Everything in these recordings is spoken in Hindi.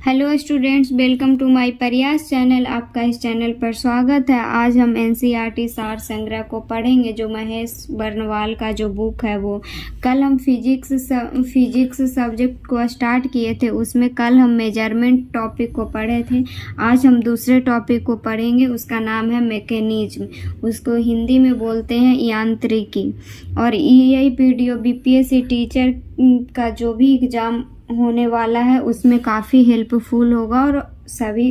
Hello students, welcome to my Prayas channel. आपका इस चैनल पर स्वागत है। आज हम एनसीईआरटी सार संग्रह को पढ़ेंगे, जो महेश बर्नवाल का जो बुक है वो। कल हम फिजिक्स सब्जेक्ट को स्टार्ट किए थे, उसमें कल हम मेजरमेंट टॉपिक को पढ़े थे। आज हम दूसरे टॉपिक को पढ़ेंगे, उसका नाम है मैकेनिज्म। उसको हिंदी में बोलते हैं यांत्रिकी। और यही वीडियो बीपीएससी टीचर का जो भी एग्ज़ाम होने वाला है उसमें काफ़ी हेल्पफुल होगा, और सभी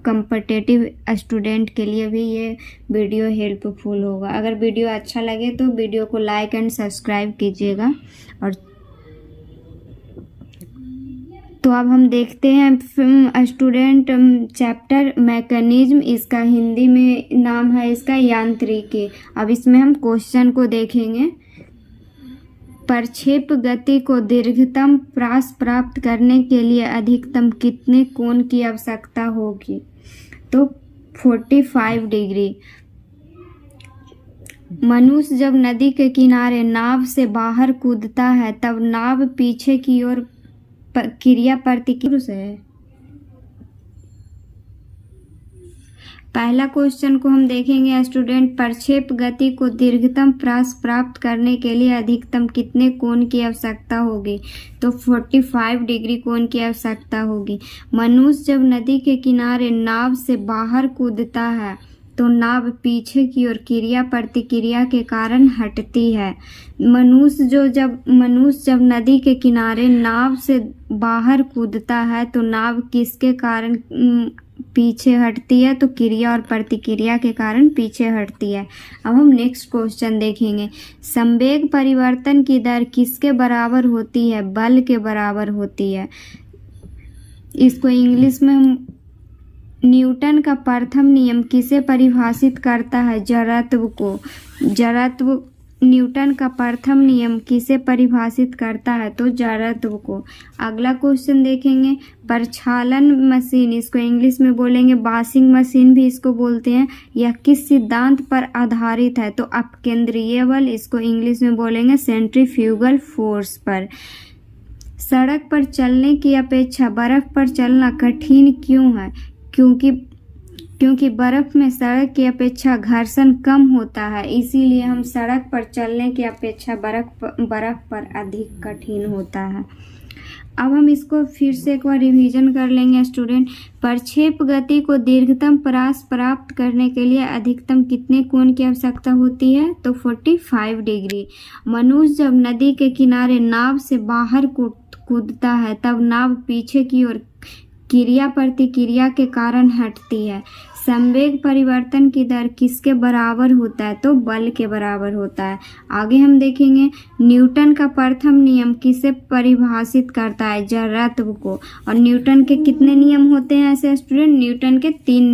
कॉम्पिटिटिव स्टूडेंट के लिए भी ये वीडियो हेल्पफुल होगा। अगर वीडियो अच्छा लगे तो वीडियो को लाइक एंड सब्सक्राइब कीजिएगा। और तो अब हम देखते हैं स्टूडेंट चैप्टर मैकेनिज्म। इसका हिंदी में नाम है इसका यांत्रिकी। अब इसमें हम क्वेश्चन को देखेंगे। प्रक्षेप गति को दीर्घतम व्यास प्राप्त करने के लिए अधिकतम कितने कोण की आवश्यकता होगी? तो 45 डिग्री। मनुष्य जब नदी के किनारे नाव से बाहर कूदता है तब नाव पीछे की ओर क्रिया प्रतिक्रिया है। पहला क्वेश्चन को हम देखेंगे स्टूडेंट। प्रक्षेप गति को दीर्घतम व्यास प्राप्त करने के लिए अधिकतम कितने कोण की आवश्यकता होगी? तो 45 डिग्री कोण की आवश्यकता होगी। मनुष्य जब नदी के किनारे नाव से बाहर कूदता है तो नाव पीछे की ओर क्रिया प्रतिक्रिया के कारण हटती है। मनुष्य जब नदी के किनारे नाव से बाहर कूदता है तो नाव किसके कारण पीछे हटती है? तो क्रिया और प्रतिक्रिया के कारण पीछे हटती है। अब हम नेक्स्ट क्वेश्चन देखेंगे। संवेग परिवर्तन की दर किसके बराबर होती है? बल के बराबर होती है। इसको इंग्लिश में हम न्यूटन का प्रथम नियम किसे परिभाषित करता है? जड़त्व को। जड़त्व न्यूटन का प्रथम नियम किसे परिभाषित करता है? तो जड़त्व को। अगला क्वेश्चन देखेंगे। प्रक्षालन मशीन, इसको इंग्लिश में बोलेंगे वॉशिंग मशीन भी इसको बोलते हैं, यह किस सिद्धांत पर आधारित है? तो अपकेंद्रीय बल, इसको इंग्लिश में बोलेंगे सेंट्रीफ्यूगल फोर्स पर। सड़क पर चलने की अपेक्षा बर्फ पर चलना कठिन क्यों है? क्योंकि बर्फ में सड़क की अपेक्षा घर्षण कम होता है, इसीलिए हम सड़क पर चलने की अपेक्षा बर्फ पर अधिक कठिन होता है। अब हम इसको फिर से एक बार रिवीजन कर लेंगे स्टूडेंट। प्रक्षेप गति को दीर्घतम व्यास प्राप्त करने के लिए अधिकतम कितने कोण की आवश्यकता होती है? तो 45 डिग्री। मनुष्य जब नदी के किनारे नाव से बाहर कूदता है तब नाव पीछे की ओर क्रिया प्रतिक्रिया के कारण हटती है। संवेग परिवर्तन की दर किसके बराबर होता है? तो बल के बराबर होता है। आगे हम देखेंगे न्यूटन का प्रथम नियम किसे परिभाषित करता है? जड़त्व को। और न्यूटन के कितने नियम होते हैं ऐसे स्टूडेंट? न्यूटन के तीन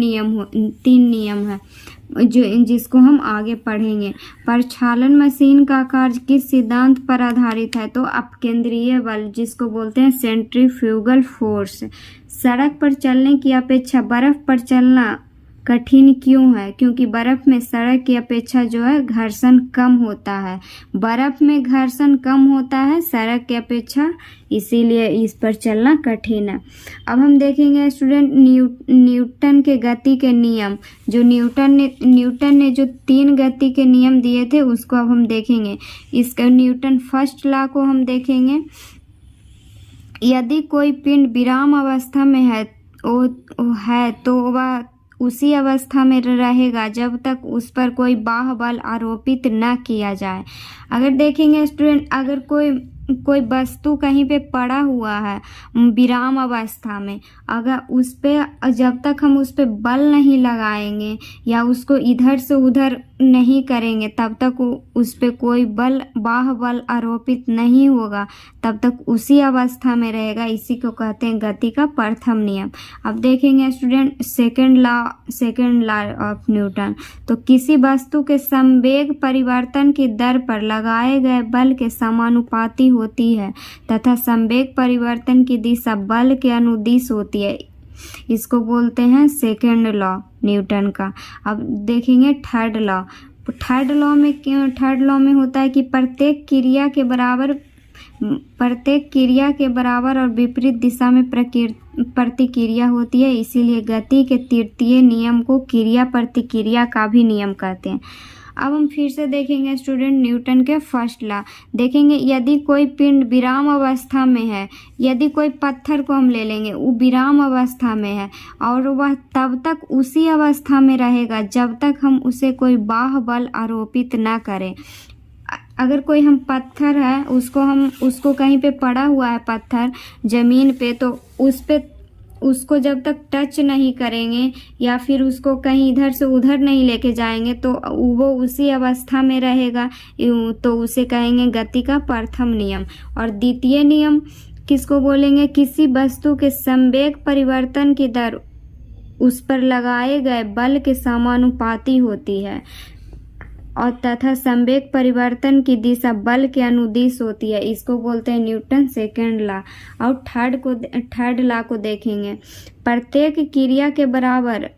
नियम है जिसको हम आगे पढ़ेंगे। प्रक्षालन मशीन का कार्य किस सिद्धांत पर आधारित है? तो अपकेंद्रीय बल, जिसको बोलते हैं सेंट्रीफ्यूगल फोर्स। सड़क पर चलने की अपेक्षा बर्फ पर चलना कठिन क्यों है? क्योंकि बर्फ में सड़क की अपेक्षा जो है घर्षण कम होता है। बर्फ में घर्षण कम होता है सड़क की अपेक्षा, इसीलिए इस पर चलना कठिन है। अब हम देखेंगे स्टूडेंट न्यूटन के गति के नियम। जो न्यूटन ने जो 3 गति के नियम दिए थे उसको अब हम देखेंगे। इसका न्यूटन फर्स्ट लॉ को हम देखेंगे। यदि कोई पिंड विराम अवस्था में है तो वह उसी अवस्था में रहेगा जब तक उस पर कोई बाह्य बल आरोपित न किया जाए। अगर देखेंगे स्टूडेंट, अगर कोई वस्तु कहीं पे पड़ा हुआ है विराम अवस्था में, अगर उस पे जब तक हम उस पे बल नहीं लगाएंगे या उसको इधर से उधर नहीं करेंगे तब तक उस पे कोई बाह्य बल आरोपित नहीं होगा, तब तक उसी अवस्था में रहेगा। इसी को कहते हैं गति का प्रथम नियम। अब देखेंगे student second law of Newton. तो किसी वस्तु के संवेग परिवर्तन की दर पर लगाए गए बल के समानुपाती होती है तथा संवेग परिवर्तन की दिशा बल के अनुदिश होती है, इसको बोलते हैं सेकंड लॉ न्यूटन का। अब देखेंगे थर्ड लॉ में होता है कि प्रत्येक क्रिया के बराबर प्रत्येक क्रिया के बराबर और विपरीत दिशा में प्रतिक्रिया होती है, इसीलिए गति के तृतीय नियम को क्रिया प्रतिक्रिया का भी नियम कहते हैं। अब हम फिर से देखेंगे स्टूडेंट न्यूटन के फर्स्ट लॉ। देखेंगे यदि कोई पिंड विराम अवस्था में है, यदि कोई पत्थर को हम ले लेंगे वो विराम अवस्था में है और वह तब तक उसी अवस्था में रहेगा जब तक हम उसे कोई बाह्य बल आरोपित ना करें। अगर कोई हम पत्थर है उसको कहीं पे पड़ा हुआ है पत्थर ज़मीन पे, तो उसको जब तक टच नहीं करेंगे या फिर उसको कहीं इधर से उधर नहीं लेके जाएंगे तो वो उसी अवस्था में रहेगा, तो उसे कहेंगे गति का प्रथम नियम। और द्वितीय नियम किसको बोलेंगे? किसी वस्तु के संवेग परिवर्तन की दर उस पर लगाए गए बल के समानुपाती होती है और तथा संवेग परिवर्तन की दिशा बल के अनुदिश होती है, इसको बोलते हैं न्यूटन सेकेंड लॉ। और थर्ड लॉ को देखेंगे, प्रत्येक क्रिया के बराबर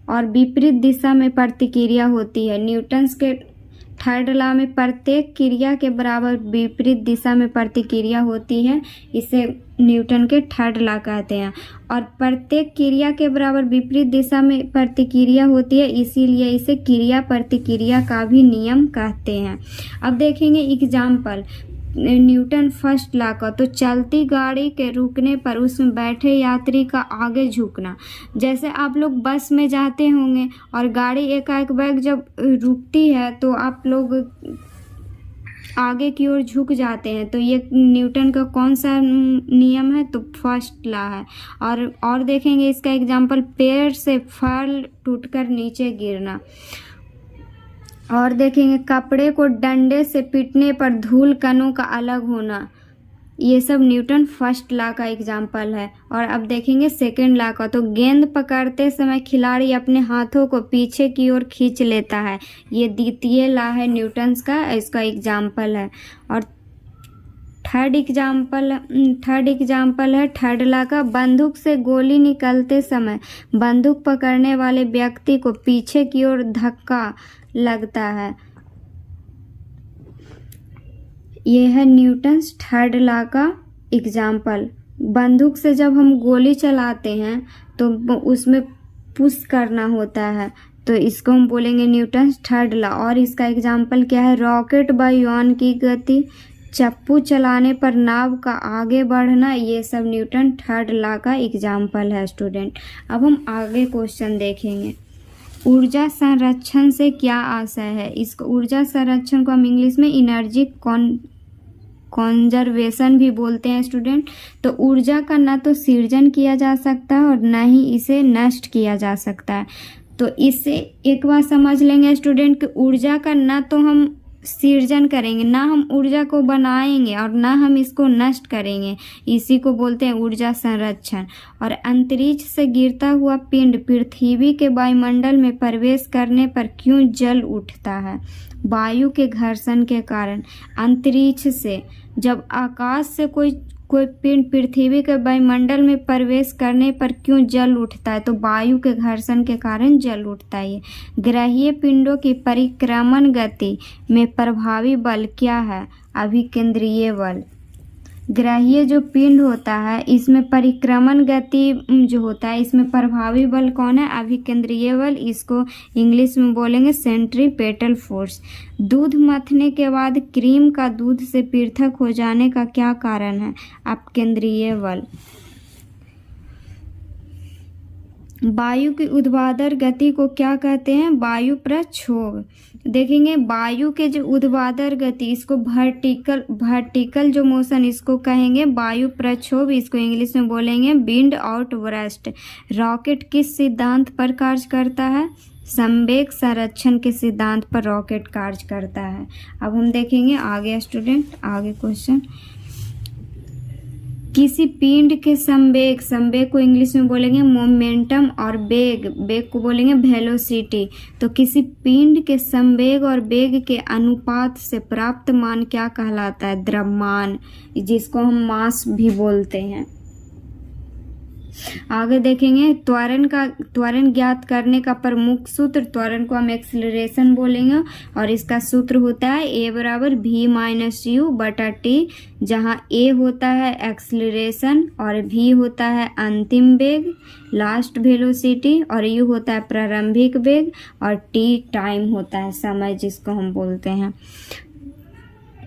और विपरीत दिशा में प्रतिक्रिया होती है। न्यूटन के थर्ड लॉ में प्रत्येक क्रिया के बराबर विपरीत दिशा में प्रतिक्रिया होती है, इसे न्यूटन के थर्ड लॉ कहते हैं। और प्रत्येक क्रिया के बराबर विपरीत दिशा में प्रतिक्रिया होती है, इसीलिए इसे क्रिया प्रतिक्रिया का भी नियम कहते हैं। अब देखेंगे एग्जाम्पल न्यूटन फर्स्ट लॉ का। तो चलती गाड़ी के रुकने पर उसमें बैठे यात्री का आगे झुकना। जैसे आप लोग बस में जाते होंगे और गाड़ी एकाएक बैग जब रुकती है तो आप लोग आगे की ओर झुक जाते हैं, तो ये न्यूटन का कौन सा नियम है? तो फर्स्ट लॉ है। और देखेंगे इसका एग्जाम्पल पेड़ से फल टूटकर नीचे गिरना। और देखेंगे कपड़े को डंडे से पीटने पर धूल कणों का अलग होना। ये सब न्यूटन फर्स्ट लॉ का एग्जाम्पल है। और अब देखेंगे सेकेंड लॉ का। तो गेंद पकड़ते समय खिलाड़ी अपने हाथों को पीछे की ओर खींच लेता है, ये द्वितीय लॉ है न्यूटन का, इसका एग्जाम्पल है। और थर्ड एग्जाम्पल है थर्ड लॉ का। बंदूक से गोली निकलते समय बंदूक पकड़ने वाले व्यक्ति को पीछे की ओर धक्का लगता है, यह है न्यूटन थर्ड लॉ का एग्जाम्पल। बंदूक से जब हम गोली चलाते हैं तो उसमें पुश करना होता है, तो इसको हम बोलेंगे न्यूटन थर्ड लॉ। और इसका एग्जाम्पल क्या है? रॉकेट वायुयान की गति, चप्पू चलाने पर नाव का आगे बढ़ना, ये सब न्यूटन थर्ड लॉ का एग्जाम्पल है स्टूडेंट। अब हम आगे क्वेश्चन देखेंगे। ऊर्जा संरक्षण से क्या आशय है? इसको ऊर्जा संरक्षण को हम इंग्लिश में एनर्जी कॉन्जर्वेशन भी बोलते हैं स्टूडेंट। तो ऊर्जा का ना तो सृजन किया जा सकता है और ना ही इसे नष्ट किया जा सकता है। तो इससे एक बात समझ लेंगे स्टूडेंट कि ऊर्जा का ना तो हम सृजन करेंगे, ना हम ऊर्जा को बनाएंगे और ना हम इसको नष्ट करेंगे, इसी को बोलते हैं ऊर्जा संरक्षण। और अंतरिक्ष से गिरता हुआ पिंड पृथ्वी के वायुमंडल में प्रवेश करने पर क्यों जल उठता है? वायु के घर्षण के कारण। अंतरिक्ष से जब आकाश से कोई पिंड पृथ्वी के वायुमंडल में प्रवेश करने पर क्यों जल उठता है? तो वायु के घर्षण के कारण जल उठता है। ग्रहीय पिंडों की परिक्रमण गति में प्रभावी बल क्या है? अभिकेंद्रीय बल। ग्रहीय जो पिंड होता है इसमें परिक्रमण गति जो होता है इसमें प्रभावी बल कौन है? अभिकेंद्रीय बल, इसको इंग्लिश में बोलेंगे सेंट्रीपेटल फोर्स। दूध मथने के बाद क्रीम का दूध से पृथक हो जाने का क्या कारण है? अपकेंद्रीय बल। वायु की ऊर्ध्वाधर गति को क्या कहते हैं? वायु प्रक्षोभ। देखेंगे वायु के जो ऊर्ध्वाधर गति, इसको वर्टिकल जो मोशन इसको कहेंगे वायु प्रक्षोभ, इसको इंग्लिश में बोलेंगे विंड आउटबर्स्ट। रॉकेट किस सिद्धांत पर कार्य करता है? संवेग संरक्षण के सिद्धांत पर रॉकेट कार्य करता है। अब हम देखेंगे आगे स्टूडेंट, आगे क्वेश्चन। किसी पिंड के संवेग को इंग्लिश में बोलेंगे मोमेंटम और वेग को बोलेंगे वेलोसिटी। तो किसी पिंड के संवेग और वेग के अनुपात से प्राप्त मान क्या कहलाता है? द्रव्यमान, जिसको हम मास भी बोलते हैं। आगे देखेंगे त्वरण ज्ञात करने का प्रमुख सूत्र, त्वरण को हम एक्सेलरेशन बोलेंगे और इसका सूत्र होता है a बराबर v माइनस यू बटा टी, जहाँ a होता है एक्सेलरेशन और v होता है अंतिम वेग लास्ट वेलोसिटी और u होता है प्रारंभिक वेग और t टाइम होता है समय जिसको हम बोलते हैं।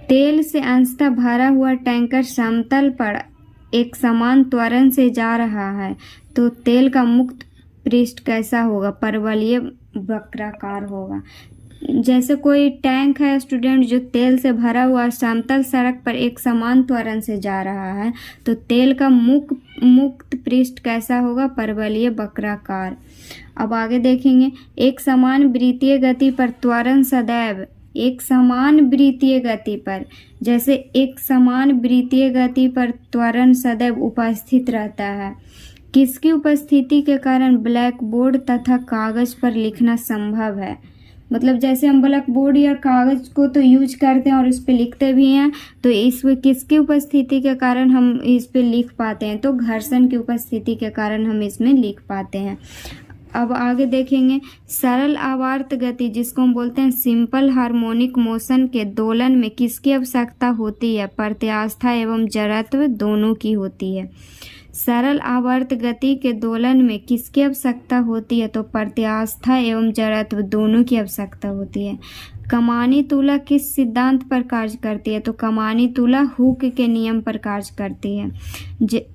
तेल से अंशतः भरा हुआ टैंकर समतल पर एक समान त्वरण से जा रहा है तो तेल का मुक्त पृष्ठ कैसा होगा, परवलयीय वक्राकार होगा। जैसे कोई टैंक है स्टूडेंट जो तेल से भरा हुआ समतल सड़क पर एक समान त्वरण से जा रहा है तो तेल का मुक्त पृष्ठ कैसा होगा, परवलयीय वक्राकार। अब आगे देखेंगे, एक समान वृत्तीय गति पर त्वरण सदैव एक समान वृत्तीय गति पर, जैसे एक समान वृत्तीय गति पर त्वरण सदैव उपस्थित रहता है। किसकी उपस्थिति के कारण ब्लैक बोर्ड तथा कागज पर लिखना संभव है। मतलब जैसे हम ब्लैक बोर्ड या कागज को तो यूज करते हैं और इस पे लिखते भी हैं, तो इसमें किसकी उपस्थिति के कारण हम इस पे लिख पाते हैं, तो घर्षण की उपस्थिति के कारण हम इसमें लिख पाते हैं। अब आगे देखेंगे, सरल आवर्त गति जिसको हम बोलते हैं सिंपल हार्मोनिक मोशन के दोलन में किसकी आवश्यकता होती है, प्रत्यास्था एवं जड़त्व दोनों की होती है। सरल आवर्त गति के दोलन में किसकी आवश्यकता होती है, तो प्रत्यास्था एवं जड़त्व दोनों की आवश्यकता होती है। कमानी तुला किस सिद्धांत पर कार्य करती है, तो कमानी तुला हुक के नियम पर कार्य करती है।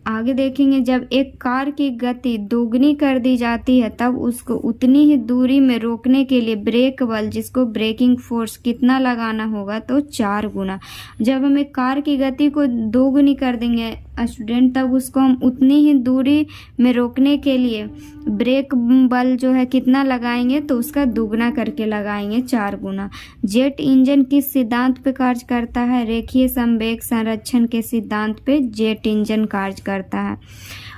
आगे देखेंगे, जब एक कार की गति दोगुनी कर दी जाती है तब उसको उतनी ही दूरी में रोकने के लिए ब्रेक बल जिसको ब्रेकिंग फोर्स कितना लगाना होगा, तो 4 गुना। जब हम एक कार की गति को दोगुनी कर देंगे स्टूडेंट तब उसको हम उतनी ही दूरी में रोकने के लिए ब्रेक बल जो है कितना लगाएंगे, तो उसका दुगना करके लगाएंगे 4 गुना। जेट इंजन किस सिद्धांत पे कार्य करता है, रेखीय संवेग संरक्षण के सिद्धांत पे जेट इंजन कार्य करता है।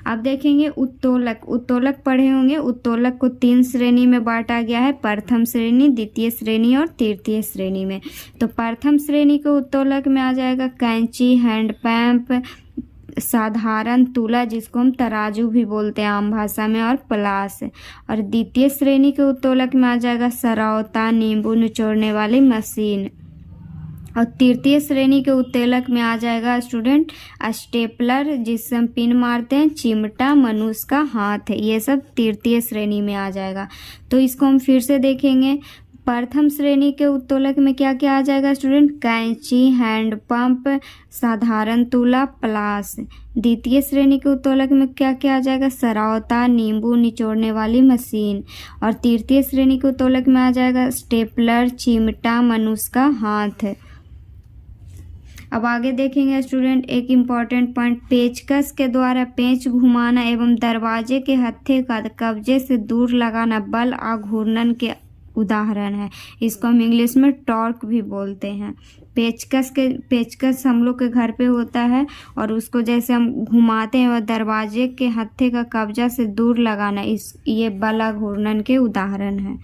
अब देखेंगे उत्तोलक पढ़े होंगे। उत्तोलक को 3 श्रेणी में बांटा गया है, प्रथम श्रेणी, द्वितीय श्रेणी और तृतीय श्रेणी में। तो प्रथम श्रेणी के उत्तोलक में आ जाएगा कैंची, हैंड पंप, साधारण तुला जिसको हम तराजू भी बोलते हैं आम भाषा में, और प्लास। और द्वितीय श्रेणी के उत्तोलक में आ जाएगा सरौता, नींबू निचोड़ने वाली मशीन। और तृतीय श्रेणी के उत्तोलक में आ जाएगा स्टूडेंट स्टेपलर जिससे हम पिन मारते हैं, चिमटा, मनुष्य का हाथ है, ये सब तृतीय श्रेणी में आ जाएगा। तो इसको हम फिर से देखेंगे। प्रथम श्रेणी के उत्तोलक में क्या क्या आ जाएगा स्टूडेंट, कैंची, हैंड पंप, साधारण तुला, प्लास। द्वितीय श्रेणी के उत्तोलक में क्या क्या आ जाएगा, सरौता, नींबू निचोड़ने वाली मशीन। और तृतीय श्रेणी के उत्तोलक में आ जाएगा स्टेपलर, चिमटा, मनुष्य का हाथ। अब आगे देखेंगे स्टूडेंट एक इम्पॉर्टेंट पॉइंट, पेचकस के द्वारा पेंच घुमाना एवं दरवाजे के हत्थे का कब्जे से दूर लगाना बल आघूर्णन के उदाहरण है। इसको हम इंग्लिश में टॉर्क भी बोलते हैं। पेचकस हम लोग के घर पे होता है और उसको जैसे हम घुमाते हैं और दरवाजे के हत्थे का कब्जा से दूर लगाना, ये बल आघूर्णन के उदाहरण है।